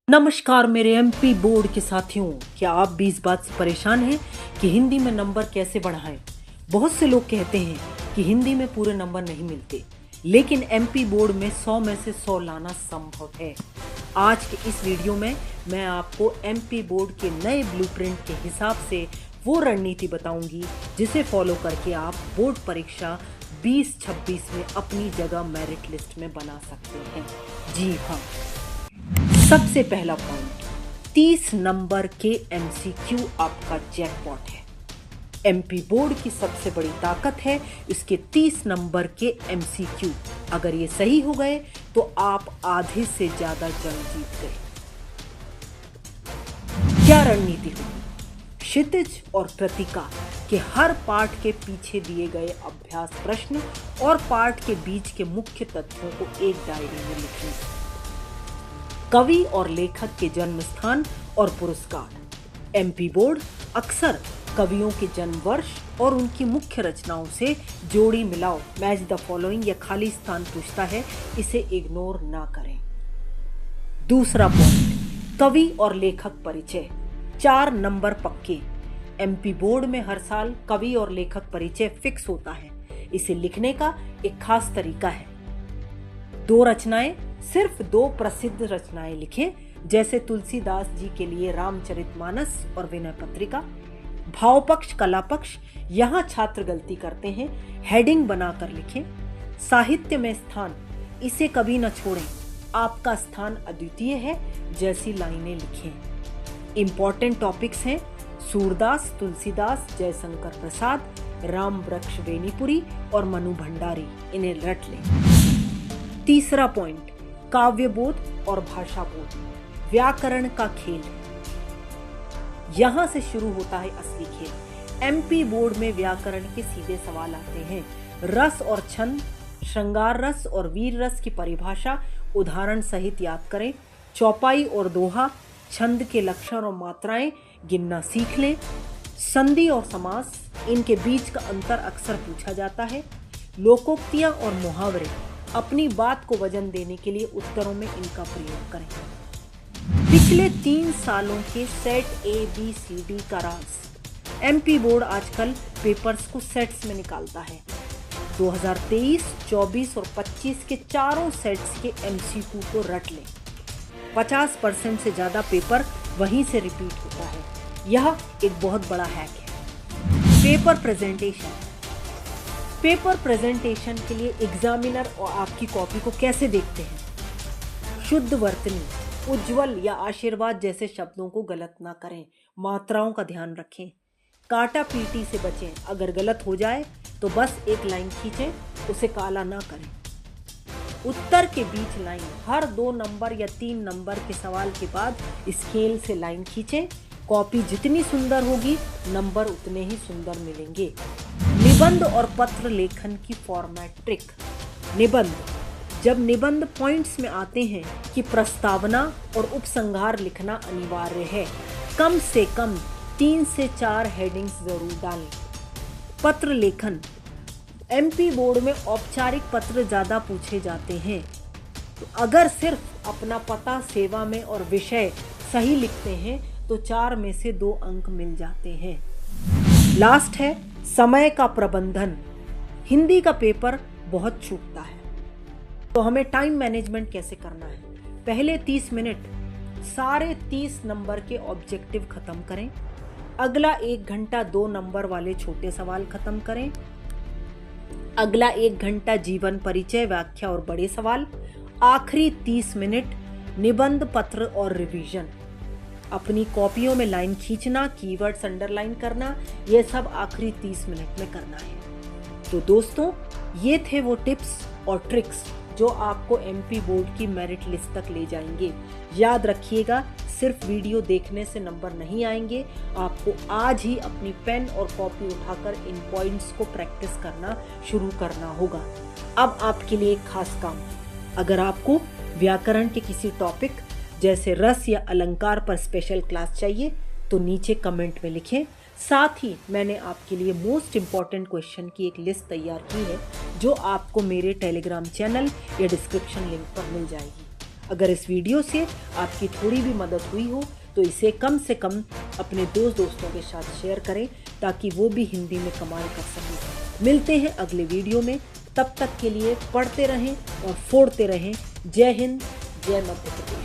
नमस्कार मेरे MP board के साथियों, क्या आप भी इस बात से परेशान हैं कि हिंदी में नंबर कैसे बढ़ाएं? बहुत से लोग कहते हैं कि हिंदी में पूरे नंबर नहीं मिलते, लेकिन एमपी बोर्ड में 100 में से 100 लाना संभव है। आज के इस वीडियो में मैं आपको एमपी बोर्ड के नए ब्लूप्रिंट के हिसाब से वो रणनीति बताऊंगी जिसे फॉलो करके आप बोर्ड परीक्षा 2026 में अपनी जगह मेरिट लिस्ट में बना सकते हैं। जी हाँ, सबसे पहला पॉइंट, 30 नंबर के एमसीक्यू आपका जैकपॉट है। एमपी बोर्ड की सबसे बड़ी ताकत है इसके 30 नंबर के एमसीक्यू। अगर ये सही हो गए तो आप आधे से ज्यादा जंग जीत गए। क्या रणनीति होगी? क्षितिज और कृतिका के हर पाठ के पीछे दिए गए अभ्यास प्रश्न और पाठ के बीच के मुख्य तथ्यों को एक डायरी में लिखना। कवि और लेखक के जन्म स्थान और पुरस्कार। एमपी बोर्ड अक्सर कवियों के जन्म वर्ष और उनकी मुख्य रचनाओं से जोड़ी मिलाओ, मैच द फॉलोइंग या खाली स्थान पूछता है, इसे इग्नोर ना करें। दूसरा पॉइंट, कवि और लेखक परिचय। 4 नंबर पक्के। एमपी बोर्ड में हर साल कवि और लेखक परिचय फिक्स होता है। इसे लिखने का एक खास तरीका है। 2 रचनाएं, सिर्फ 2 प्रसिद्ध रचनाएं लिखें, जैसे तुलसीदास जी के लिए रामचरितमानस और विनय पत्रिका। भाव पक्ष, कला पक्ष, यहाँ छात्र गलती करते हैं, हेडिंग बनाकर लिखें। साहित्य में स्थान, इसे कभी न छोड़ें, आपका स्थान अद्वितीय है, जैसी लाइनें लिखें। इंपॉर्टेंट टॉपिक्स हैं सूरदास, तुलसीदास, जयशंकर प्रसाद, राम वृक्ष बेनीपुरी और मनु भंडारी, इन्हें रट लें। तीसरा पॉइंट, काव्यबोध और भाषाबोध। व्याकरण का खेल, यहां से शुरू होता है असली खेल। एमपी बोर्ड में व्याकरण के सीधे सवाल आते हैं। रस और छंद, श्रृंगार रस और वीर रस की परिभाषा उदाहरण सहित याद करें। चौपाई और दोहा, छंद के लक्षण और मात्राएं गिनना सीख लें। संधि और समास, इनके बीच का अंतर अक्सर पूछा जाता है। लोकोक्तियां और मुहावरे, अपनी बात को वजन देने के लिए उत्तरों में इनका प्रयोग करें। पिछले 3 सालों के सेट ABCD का राज। एमपी बोर्ड आजकल पेपर्स को सेट्स में निकालता है। 2023, 24 और 25 के चारों सेट्स के एमसीक्यू को रट लें। 50% से ज्यादा पेपर वहीं से रिपीट होता है। यह एक बहुत बड़ा हैक है। Paper presentation. पेपर प्रेजेंटेशन के लिए एग्जामिनर और आपकी कॉपी को कैसे देखते हैं? शुद्ध वर्तनी, उज्जवल या आशीर्वाद जैसे शब्दों को गलत ना करें। मात्राओं का ध्यान रखें। काटा पीटी से बचें। अगर गलत हो जाए तो बस एक लाइन खींचें, उसे काला ना करें। उत्तर के बीच लाइन, हर 2 नंबर या 3 नंबर के सवाल के बाद स्केल से लाइन खींचें। कॉपी जितनी सुंदर होगी, नंबर उतने ही सुंदर मिलेंगे। निबंध और पत्र लेखन की फॉर्मेट ट्रिक। निबंध, जब निबंध पॉइंट्स में आते हैं कि प्रस्तावना और उपसंहार लिखना अनिवार्य है। कम से कम 3 से 4 हेडिंग्स जरूर डालें। पत्र लेखन, एमपी बोर्ड में औपचारिक पत्र ज्यादा पूछे जाते हैं, तो अगर सिर्फ अपना पता, सेवा में और विषय सही लिखते हैं तो 4 में से 2 अंक मिल जाते हैं। लास्ट है समय का प्रबंधन। हिंदी का पेपर बहुत छूटता है, तो हमें टाइम मैनेजमेंट कैसे करना है? पहले 30 मिनट सारे 30 नंबर के ऑब्जेक्टिव खत्म करें। अगला 1 घंटा 2 नंबर वाले छोटे सवाल खत्म करें। अगला 1 घंटा जीवन परिचय, व्याख्या और बड़े सवाल। आखिरी 30 मिनट निबंध, पत्र और रिवीजन। अपनी कॉपियों में लाइन खींचना, कीवर्ड्स अंडरलाइन करना, यह सब आखिरी 30 मिनट में करना है। तो दोस्तों, ये थे वो टिप्स और ट्रिक्स जो आपको एमपी बोर्ड की मेरिट लिस्ट तक ले जाएंगे। याद रखिएगा, सिर्फ वीडियो देखने से नंबर नहीं आएंगे। आपको आज ही अपनी पेन और कॉपी उठाकर इन पॉइंट्स को प्रैक्टिस करना शुरू करना होगा। अब आपके लिए एक खास काम, अगर आपको व्याकरण के किसी टॉपिक जैसे रस या अलंकार पर स्पेशल क्लास चाहिए तो नीचे कमेंट में लिखें। साथ ही मैंने आपके लिए मोस्ट इम्पॉर्टेंट क्वेश्चन की एक लिस्ट तैयार की है, जो आपको मेरे टेलीग्राम चैनल या डिस्क्रिप्शन लिंक पर मिल जाएगी। अगर इस वीडियो से आपकी थोड़ी भी मदद हुई हो तो इसे कम से कम अपने दोस्तों के साथ शेयर करें ताकि वो भी हिंदी में कमाल कर सकें। मिलते हैं अगले वीडियो में, तब तक के लिए पढ़ते रहें और फोड़ते रहें। जय हिंद, जय मध्य प्रदेश।